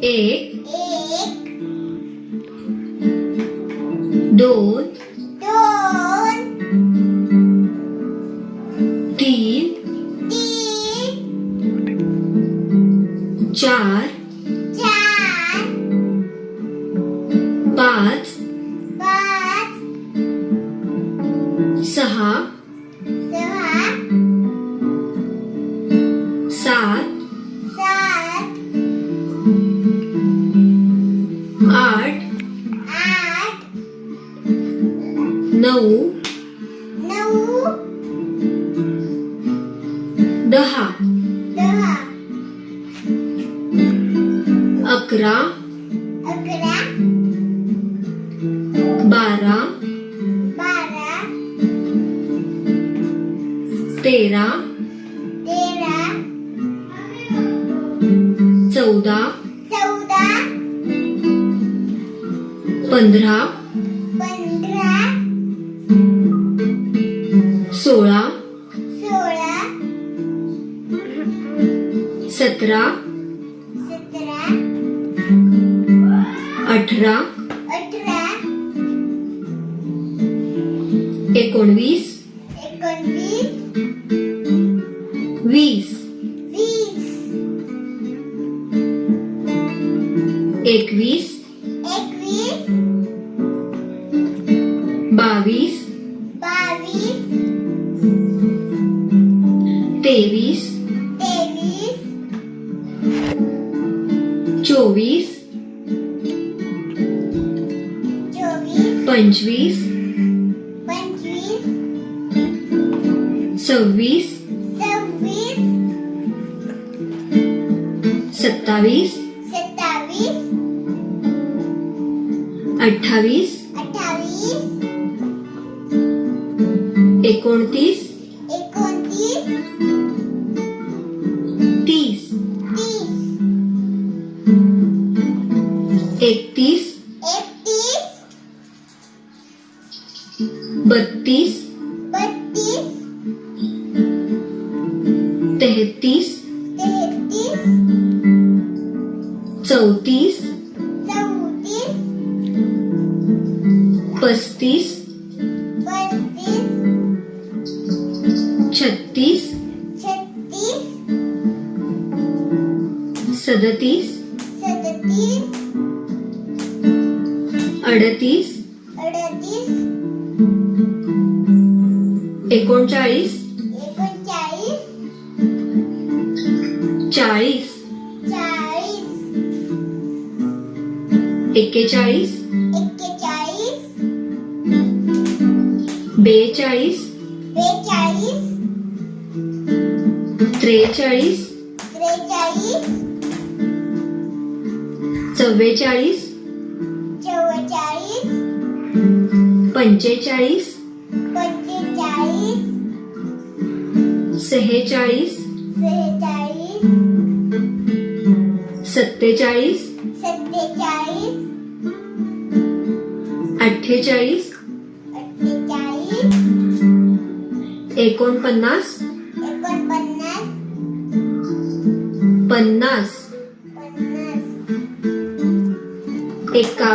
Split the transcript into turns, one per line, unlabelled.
एक, दोन, तीन, चार, पाच, सहा, सात, आठ, नऊ, 10, 11, 12, 13, 14, 15, 16, 17, 18, 19, 20, 21, 22, 23, 24, 25, 26, 27, 28, 29, 30, 31, 32, 33, 34, 35, 36, 37, 38, 39, 40, 41, 42, 43, 44, 45, 46, 47, 48, 49, 50, 51,